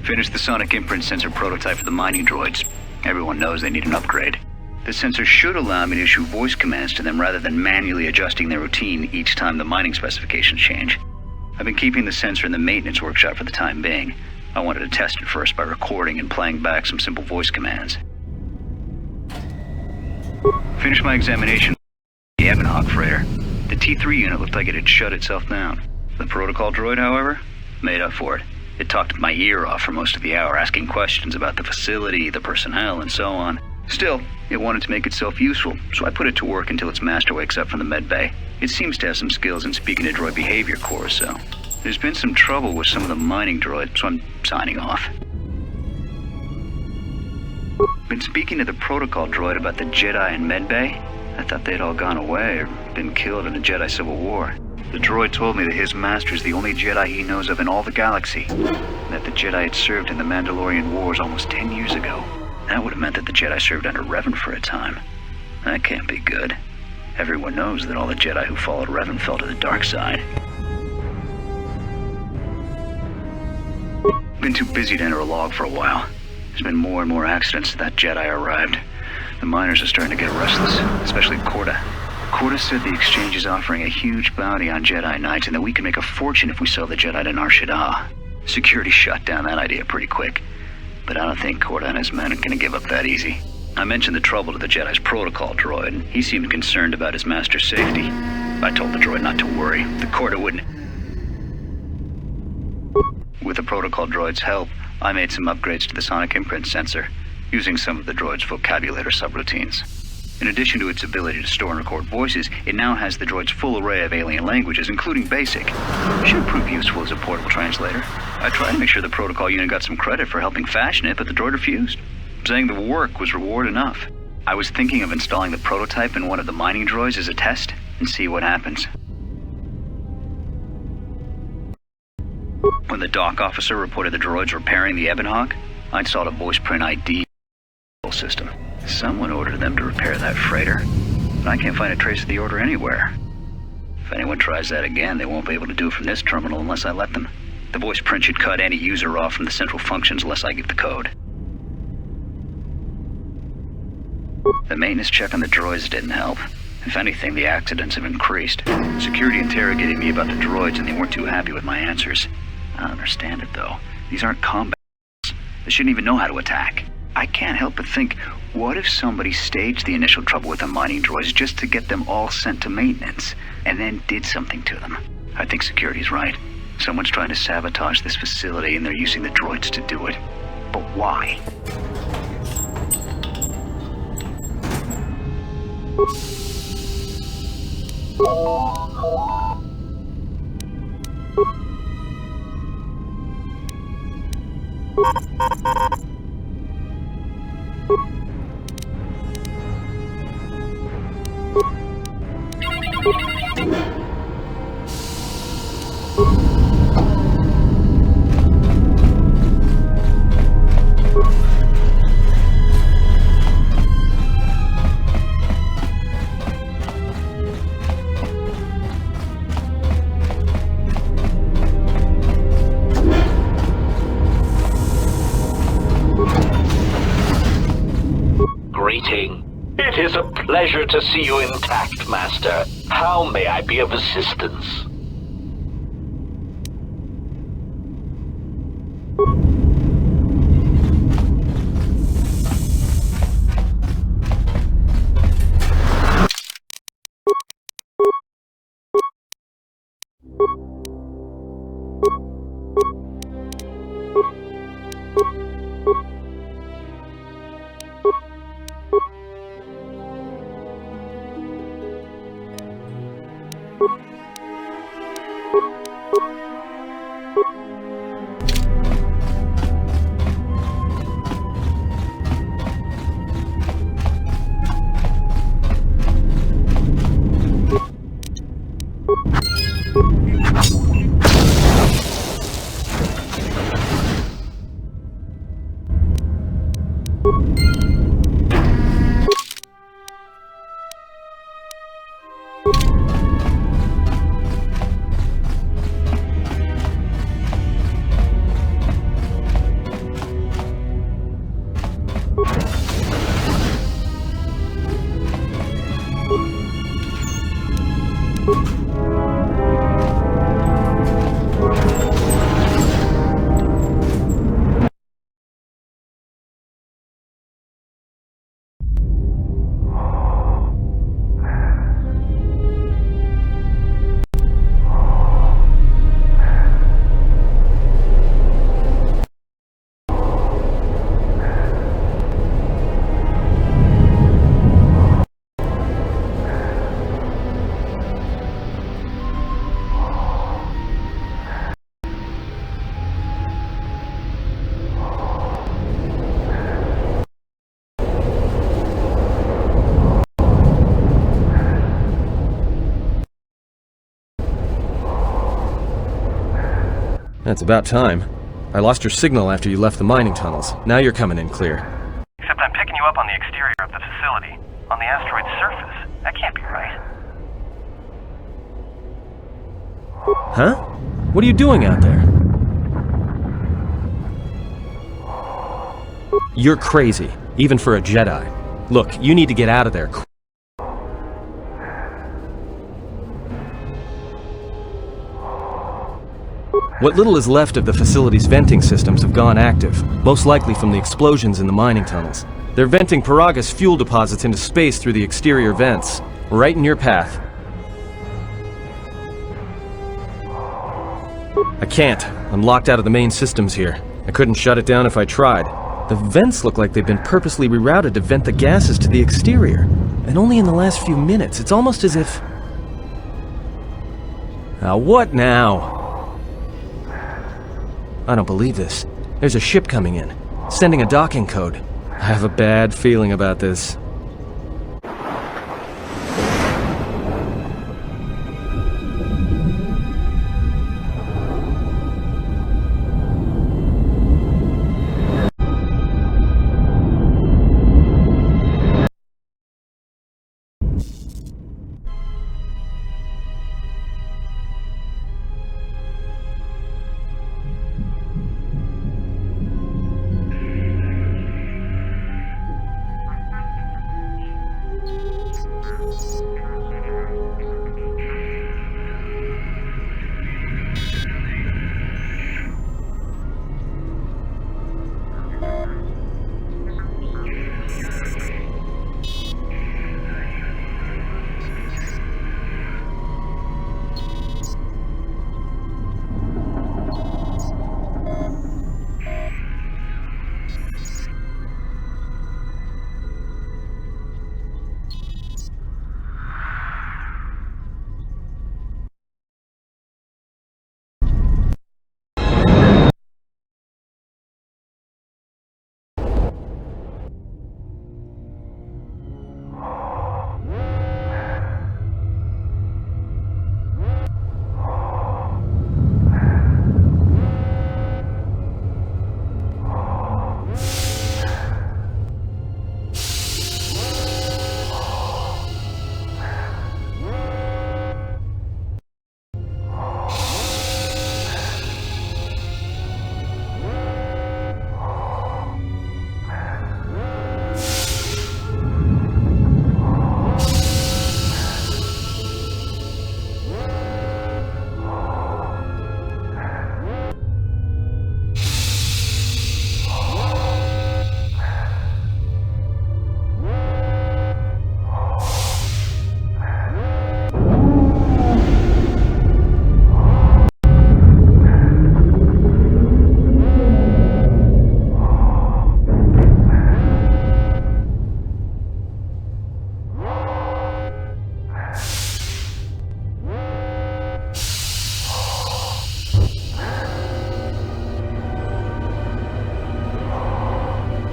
Finished the sonic imprint sensor prototype for the mining droids. Everyone knows they need an upgrade. The sensor should allow me to issue voice commands to them rather than manually adjusting their routine each time the mining specifications change. I've been keeping the sensor in the maintenance workshop for the time being. I wanted to test it first by recording and playing back some simple voice commands. Finished my examination of the Ebonhawk freighter. The T3 unit looked like it had shut itself down. The protocol droid, however, made up for it. It talked my ear off for most of the hour, asking questions about the facility, the personnel, and so on. Still, it wanted to make itself useful, so I put it to work until its master wakes up from the med bay. It seems to have some skills in speaking to droid behavior course, so there's been some trouble with some of the mining droids, so I'm signing off. Been speaking to the protocol droid about the Jedi in med bay. I thought they'd all gone away or been killed in the Jedi Civil War. The droid told me that his master is the only Jedi he knows of in all the galaxy, and that the Jedi had served in the Mandalorian Wars almost 10 years ago. That would have meant that the Jedi served under Revan for a time. That can't be good. Everyone knows that all the Jedi who followed Revan fell to the dark side. Been too busy to enter a log for a while. There's been more and more accidents since that Jedi arrived. The miners are starting to get restless, especially Korta. Korta said the exchange is offering a huge bounty on Jedi Knights and that we can make a fortune if we sell the Jedi to Nar Shaddaa. Security shot down that idea pretty quick, but I don't think Korta and his men are going to give up that easy. I mentioned the trouble to the Jedi's protocol droid, and he seemed concerned about his master's safety. I told the droid not to worry. The Korta wouldn't. With the protocol droid's help, I made some upgrades to the sonic imprint sensor, using some of the droid's vocabulator subroutines. In addition to its ability to store and record voices, it now has the droid's full array of alien languages, including Basic. Should prove useful as a portable translator. I tried to make sure the protocol unit got some credit for helping fashion it, but the droid refused, saying the work was reward enough. I was thinking of installing the prototype in one of the mining droids as a test, and see what happens. When the dock officer reported the droids repairing the Ebon Hawk, I installed a voice print ID system. Someone ordered them to repair that freighter, but I can't find a trace of the order anywhere. If anyone tries that again, they won't be able to do it from this terminal unless I let them. The voice print should cut any user off from the central functions unless I give the code. The maintenance check on the droids didn't help. If anything, the accidents have increased. Security interrogated me about the droids and they weren't too happy with my answers. I don't understand it though. These aren't combat. They shouldn't even know how to attack. I can't help but think, what if somebody staged the initial trouble with the mining droids just to get them all sent to maintenance, and then did something to them? I think security's right. Someone's trying to sabotage this facility and they're using the droids to do it. But why? It is a pleasure to see you intact, Master. How may I be of assistance? That's about time. I lost your signal after you left the mining tunnels. Now you're coming in clear. Except I'm picking you up on the exterior of the facility, on the asteroid's surface. That can't be right. Huh? What are you doing out there? You're crazy, even for a Jedi. Look, you need to get out of there. What little is left of the facility's venting systems have gone active, most likely from the explosions in the mining tunnels. They're venting Paraga's fuel deposits into space through the exterior vents, right in your path. I can't. I'm locked out of the main systems here. I couldn't shut it down if I tried. The vents look like they've been purposely rerouted to vent the gases to the exterior. And only in the last few minutes. It's almost as if... Now what now? I don't believe this. There's a ship coming in, sending a docking code. I have a bad feeling about this.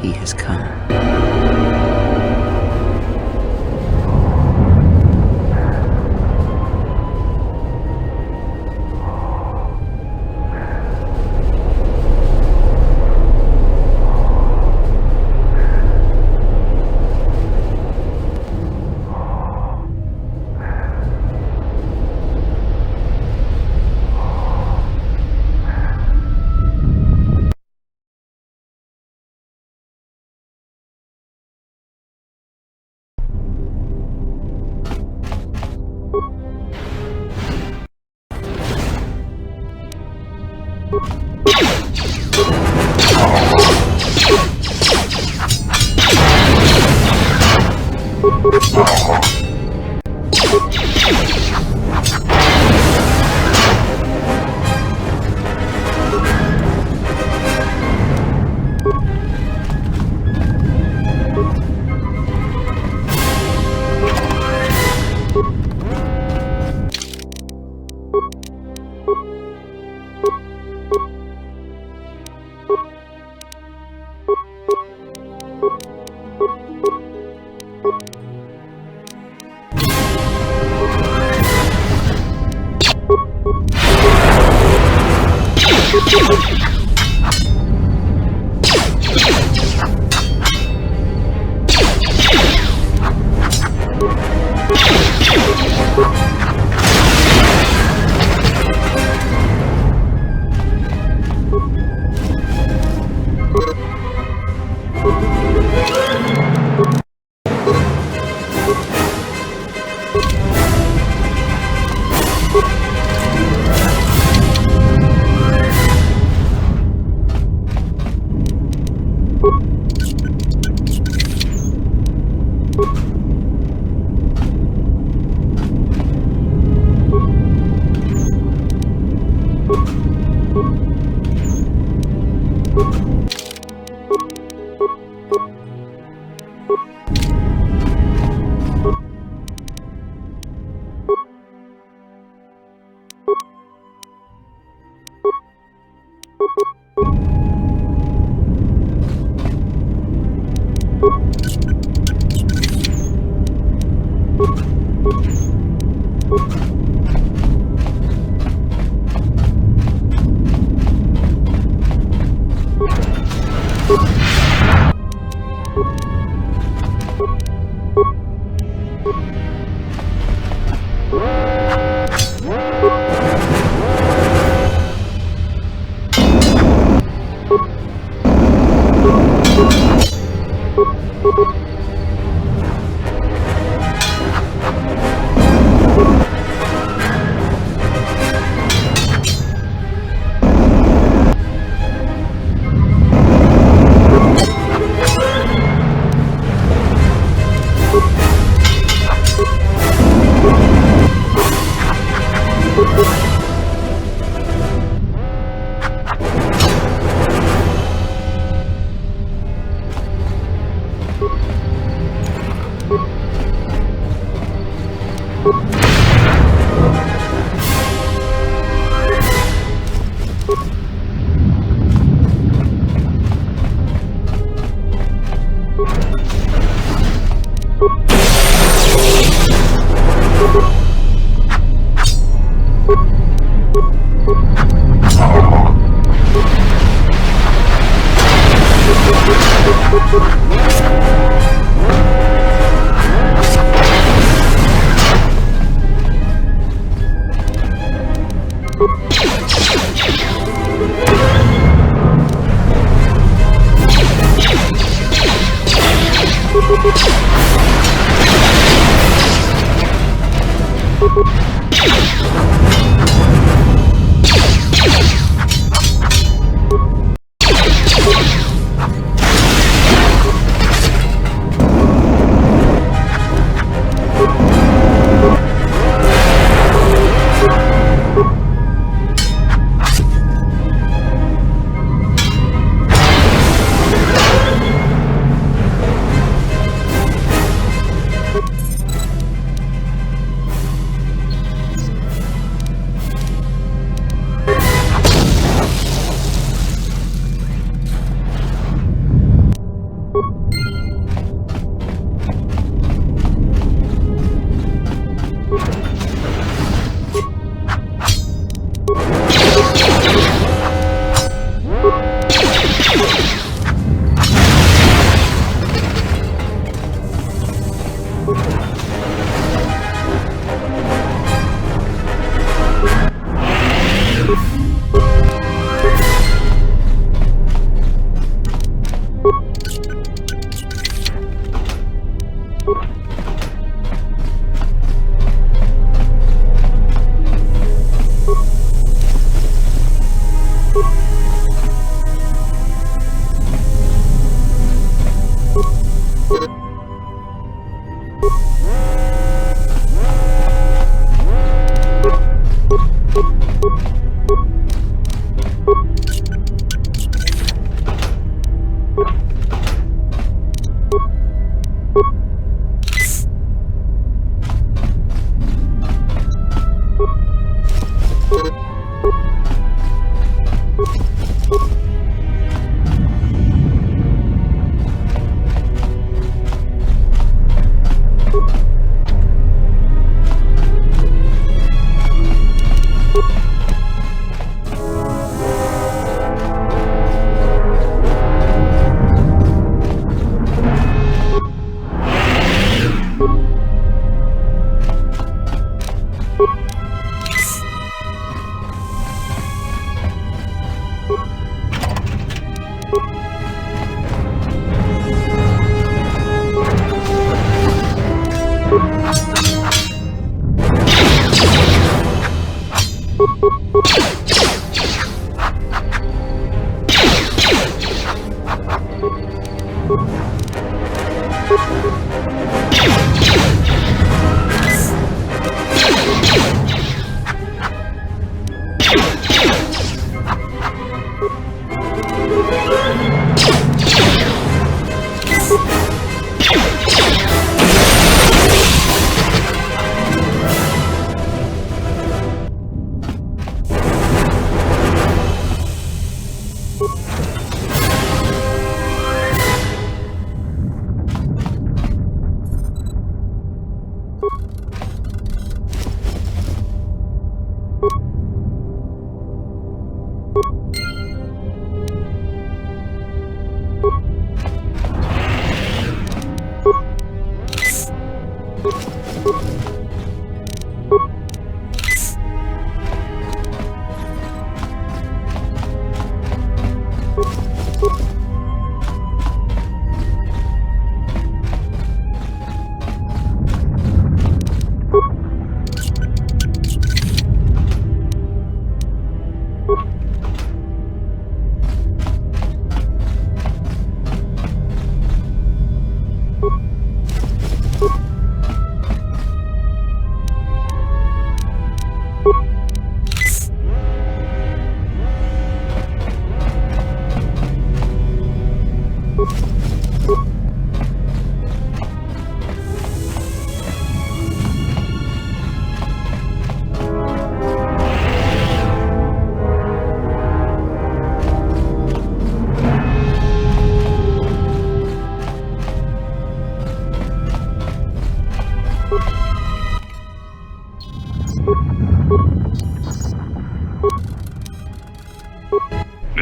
He has come.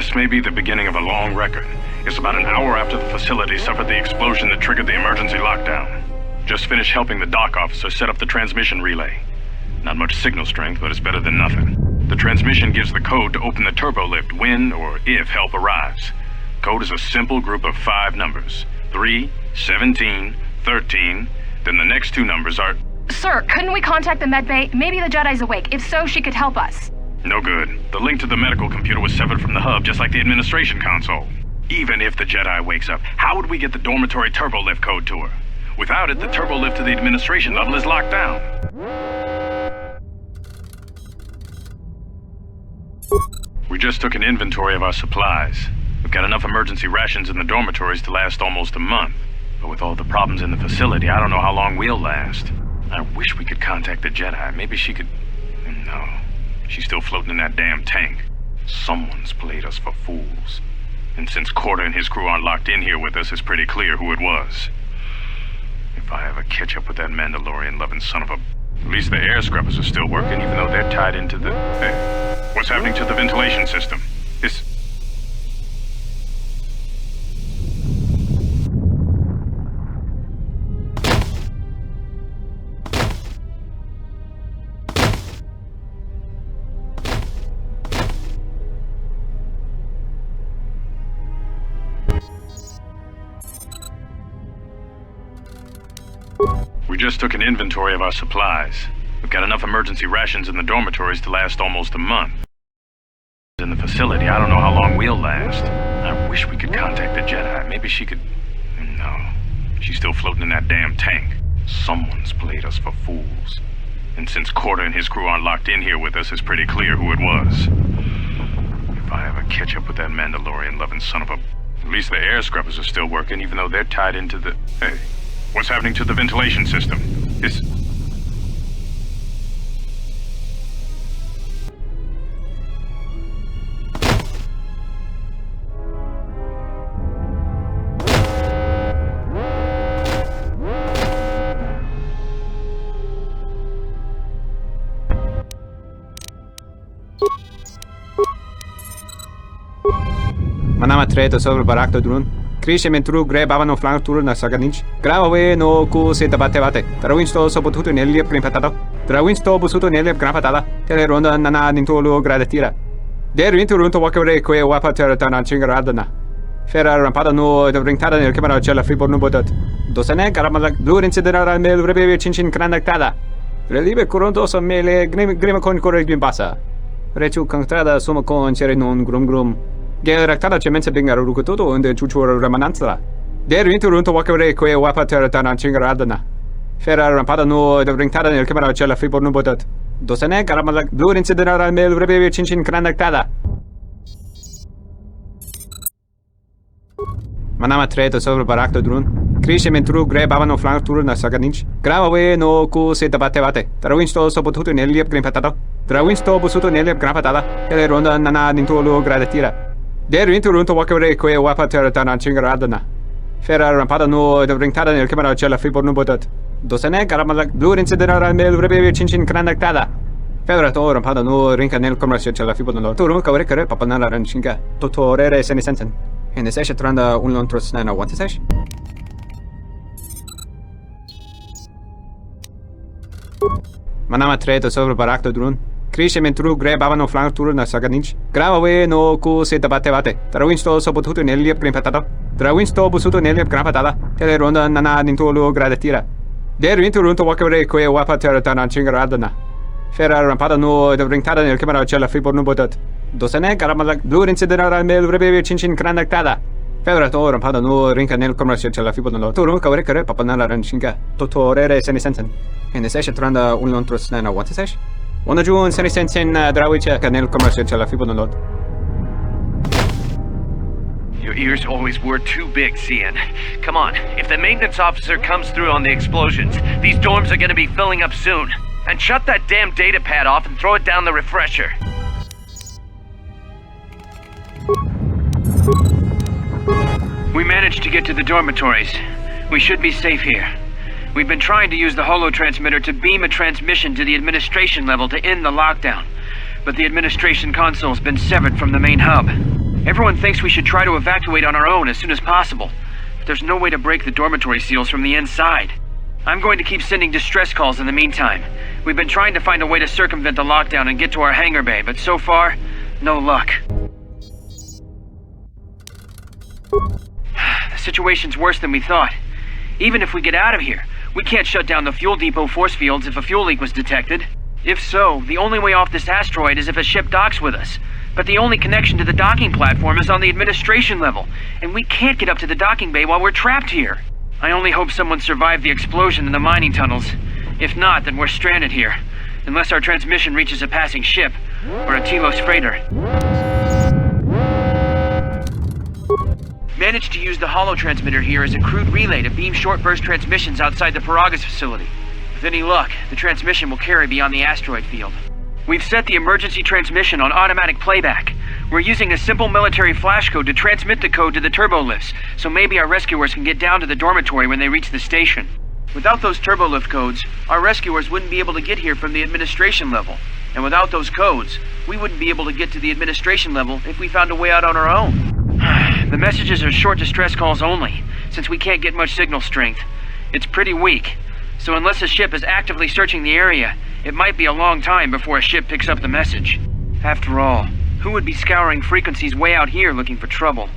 This may be the beginning of a long record. It's about an hour after the facility suffered the explosion that triggered the emergency lockdown. Just finished helping the dock officer set up the transmission relay. Not much signal strength, but it's better than nothing. The transmission gives the code to open the turbo lift when or if help arrives. Code is a simple group of 5 numbers. 3, 17, 13, then the next 2 numbers are... Sir, couldn't we contact the med bay? Maybe the Jedi's awake. If so, she could help us. No good. The link to the medical computer was severed from the hub, just like the administration console. Even if the Jedi wakes up, how would we get the dormitory turbo lift code to her? Without it, the turbo lift to the administration level is locked down. We just took an inventory of our supplies. We've got enough emergency rations in the dormitories to last almost a month. But with all the problems in the facility, I don't know how long we'll last. I wish we could contact the Jedi. Maybe she could... No. She's still floating in that damn tank. Someone's played us for fools. And since KOTOR and his crew aren't locked in here with us, it's pretty clear who it was. If I ever catch up with that Mandalorian-loving son of a... At least the air scrubbers are still working, even though they're tied into the... Hey, what's happening to the ventilation system? This... We just took an inventory of our supplies. We've got enough emergency rations in the dormitories to last almost a month. In the facility, I don't know how long we'll last. I wish we could contact the Jedi. Maybe she could... No. She's still floating in that damn tank. Someone's played us for fools. And since KOTOR and his crew aren't locked in here with us, it's pretty clear who it was. If I ever catch up with that Mandalorian-loving son of a... At least the air scrubbers are still working, even though they're tied into the... Hey, what's happening to the ventilation system? Is... Manama treto sobre barakto drun. Krishe mentru gre bavano flank tur na saganich. Grave no ku se tabate. Trawinsto sopotuto nelle primpatado. Trawinsto busuto nelle grampatada. Tele ronda nana nintolo gradatira. Der winterunto wakere que wapa terra chingaradana. Fera rampada no de ringtada nel camera cella fribor no botat. Dosane caramala blur incidera mel rebe chinchin cranactada. Relive coronto so mele grima con corregim passa. Rechu constrada sumo con cere non grum. Geractada cemenza bingar rukutoto und chuchur remananza. Der winterunto wakere que wapa terra chingaradana. Fera rampada no de ringtada nel camera cella fribor no botat. Dosane caramala blur incidera mel rebe chinchin cranactada. Manama treto sobre barakto drun. Krishe mentru gre bavano flank tur na saganich. Grave no ku se tabate. Trawinsto sopotuto nelle grimpatado. Trawinsto busuto nelle grampatada. Tele ronda nana nintolo gradatira. Der winterunto wakere que wapa terra chingaradana. Fera rampada no de ringtada nel camera cella fribor no botat. Dosane caramala blur incidera mel rebe chinchin cranactada. Fera to rampada no rinca nel camera cella fribor no. Turu kawre kare papanala ranchinga. Totorere senisensen. En es tranda un lontros nana wantesesh. Manama treto sobre barakto drun. Krishe mentru gre bavano flank tur na saganich. Grave no ku se tabate. Trawinsto sopotuto nelle grimpatado. Trawinsto busuto nelle grampatada. Tele ronda nana nintolo gradatira. Der winterunto wakere que wapa terra chingaradana. Fera rampada no de ringtada nel camera cella fribor no botat. Dosane caramala blur incidera mel rebe chinchin cranactada. Fera to rampada no rinca nel camera cella fribor no. Turu kawre kare papanala ranchinga. Totorere senisensen. En es tranda un lontros nana wantesesh. One June senisensen drawicha nel camera cella fribor no. Your ears always were too big, Cian. Come on, if the maintenance officer comes through on the explosions, these dorms are gonna be filling up soon. And shut that damn data pad off and throw it down the refresher. We managed to get to the dormitories. We should be safe here. We've been trying to use the holo-transmitter to beam a transmission to the administration level to end the lockdown. But the administration console's been severed from the main hub. Everyone thinks we should try to evacuate on our own as soon as possible, but there's no way to break the dormitory seals from the inside. I'm going to keep sending distress calls in the meantime. We've been trying to find a way to circumvent the lockdown and get to our hangar bay, but so far, no luck. The situation's worse than we thought. Even if we get out of here, we can't shut down the fuel depot force fields if a fuel leak was detected. If so, the only way off this asteroid is if a ship docks with us. But the only connection to the docking platform is on the administration level, and we can't get up to the docking bay while we're trapped here. I only hope someone survived the explosion in the mining tunnels. If not, then we're stranded here. Unless our transmission reaches a passing ship, or a Telos freighter. Managed to use the holo transmitter here as a crude relay to beam short-burst transmissions outside the Paragas facility. With any luck, the transmission will carry beyond the asteroid field. We've set the emergency transmission on automatic playback. We're using a simple military flash code to transmit the code to the turbolifts, so maybe our rescuers can get down to the dormitory when they reach the station. Without those turbolift codes, our rescuers wouldn't be able to get here from the administration level. And without those codes, we wouldn't be able to get to the administration level if we found a way out on our own. The messages are short distress calls only, since we can't get much signal strength. It's pretty weak, so unless a ship is actively searching the area, it might be a long time before a ship picks up the message. After all, who would be scouring frequencies way out here looking for trouble?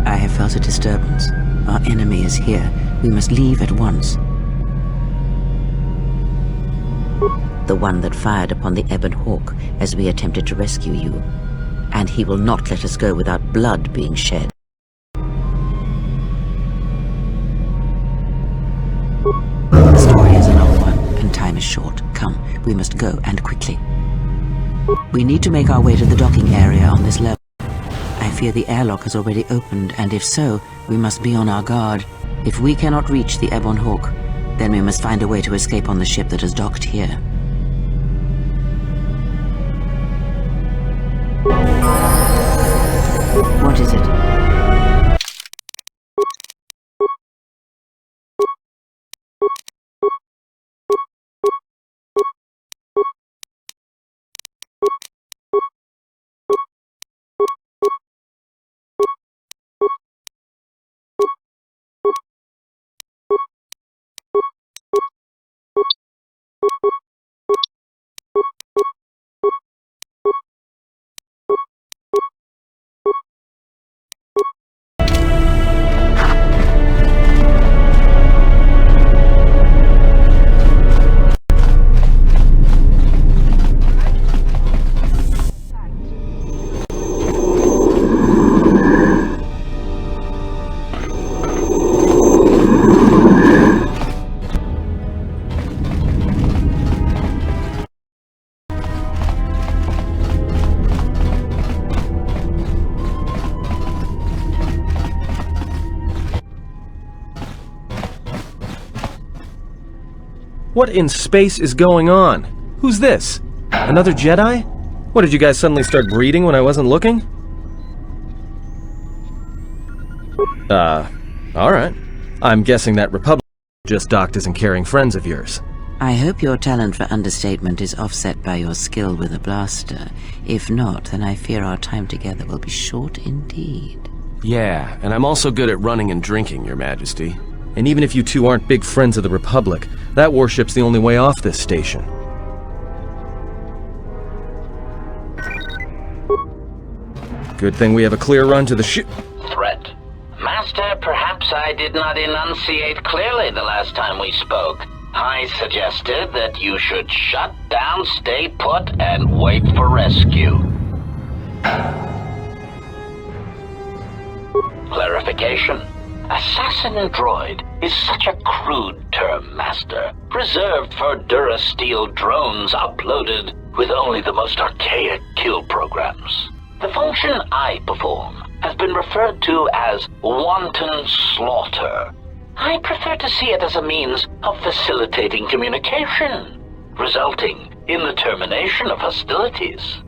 I have felt a disturbance. Our enemy is here. We must leave at once. The one that fired upon the Ebon Hawk as we attempted to rescue you. And he will not let us go without blood being shed. The story is a long one, and time is short. Come, we must go, and quickly. We need to make our way to the docking area on this level. I fear the airlock has already opened, and if so, we must be on our guard. If we cannot reach the Ebon Hawk, then we must find a way to escape on the ship that has docked here. What is it? What in space is going on? Who's this? Another Jedi? What, did you guys suddenly start breeding when I wasn't looking? Alright. I'm guessing that Republic just docked isn't carrying friends of yours. I hope your talent for understatement is offset by your skill with a blaster. If not, then I fear our time together will be short indeed. Yeah, and I'm also good at running and drinking, Your Majesty. And even if you two aren't big friends of the Republic, that warship's the only way off this station. Good thing we have a clear run to the ship. Threat. Master, perhaps I did not enunciate clearly the last time we spoke. I suggested that you should shut down, stay put, and wait for rescue. Clarification. Assassin droid is such a crude term, Master, reserved for Durasteel drones uploaded with only the most archaic kill programs. The function I perform has been referred to as wanton slaughter. I prefer to see it as a means of facilitating communication, resulting in the termination of hostilities.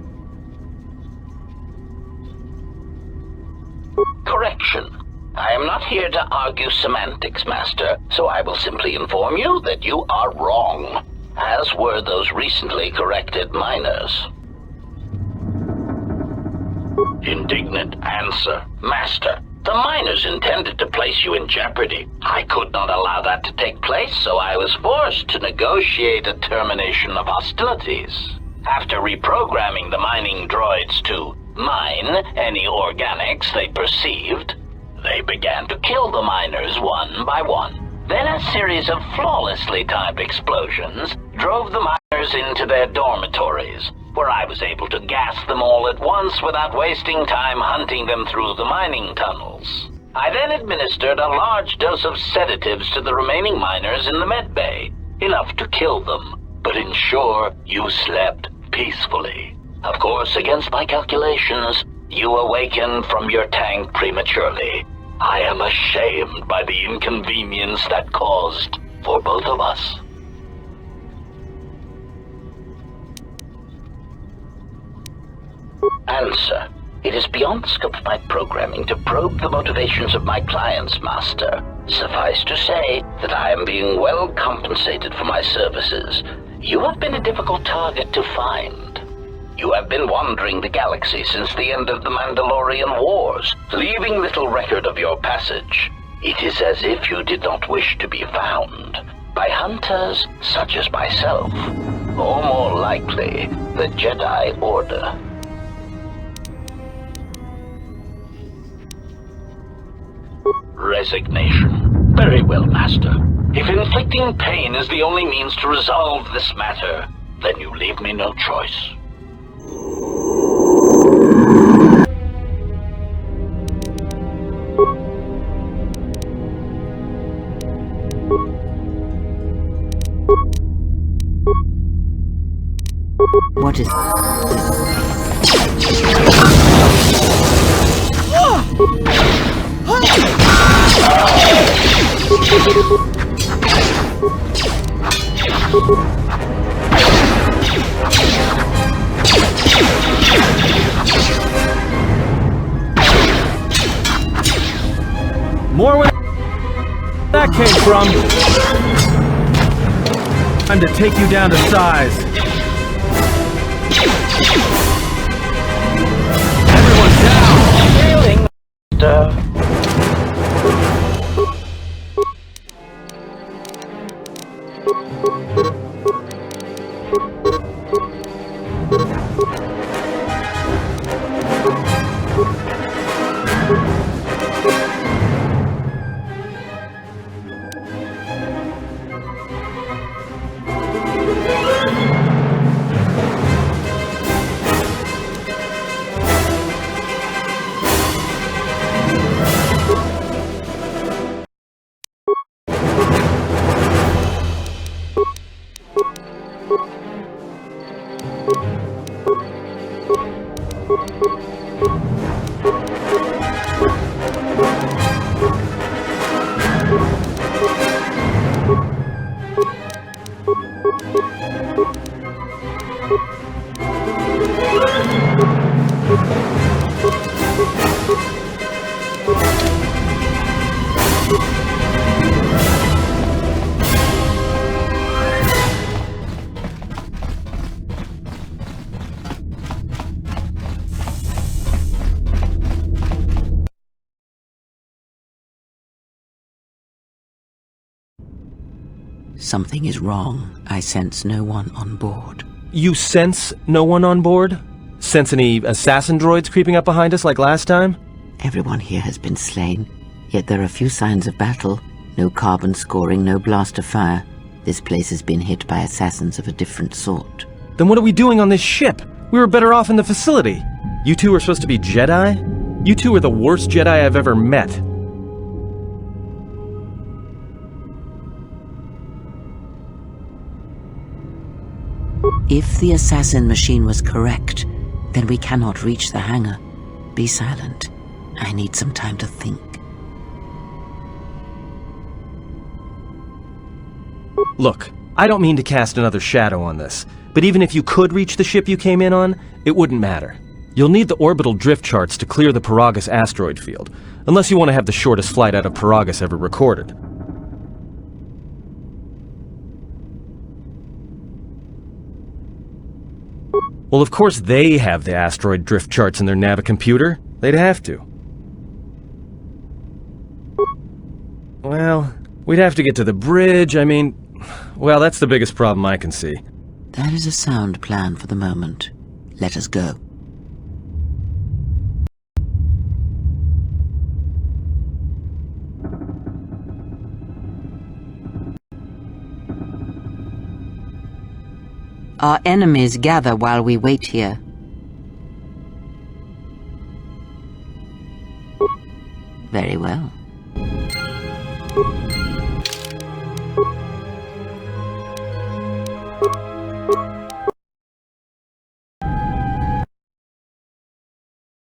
Correction. I am not here to argue semantics, Master, so I will simply inform you that you are wrong, as were those recently corrected miners. Indignant answer. Master, the miners intended to place you in jeopardy. I could not allow that to take place, so I was forced to negotiate a termination of hostilities. After reprogramming the mining droids to mine any organics they perceived, they began to kill the miners one by one. Then a series of flawlessly timed explosions drove the miners into their dormitories, where I was able to gas them all at once without wasting time hunting them through the mining tunnels. I then administered a large dose of sedatives to the remaining miners in the med bay, enough to kill them, but ensure you slept peacefully. Of course, against my calculations, you awakened from your tank prematurely. I am ashamed by the inconvenience that caused for both of us. Answer. It is beyond the scope of my programming to probe the motivations of my clients, Master. Suffice to say that I am being well compensated for my services. You have been a difficult target to find. You have been wandering the galaxy since the end of the Mandalorian Wars, leaving little record of your passage. It is as if you did not wish to be found by hunters such as myself, or more likely, the Jedi Order. Resignation. Very well, Master. If inflicting pain is the only means to resolve this matter, then you leave me no choice. What is... More where that came from. Time to take you down to size. Everyone down! Failing, Master. Something is wrong. I sense no one on board. You sense no one on board? Sense any assassin droids creeping up behind us like last time? Everyone here has been slain, yet there are few signs of battle. No carbon scoring, no blaster fire. This place has been hit by assassins of a different sort. Then what are we doing on this ship? We were better off in the facility. You two are supposed to be Jedi? You two are the worst Jedi I've ever met. If the assassin machine was correct, then we cannot reach the hangar. Be silent. I need some time to think. Look, I don't mean to cast another shadow on this, but even if you could reach the ship you came in on, it wouldn't matter. You'll need the orbital drift charts to clear the Paragus asteroid field, unless you want to have the shortest flight out of Paragus ever recorded. Well, of course they have the asteroid drift charts in their Navicomputer. They'd have to. Well, we'd have to get to the bridge, well, that's the biggest problem I can see. That is a sound plan for the moment. Let us go. Our enemies gather while we wait here. Very well.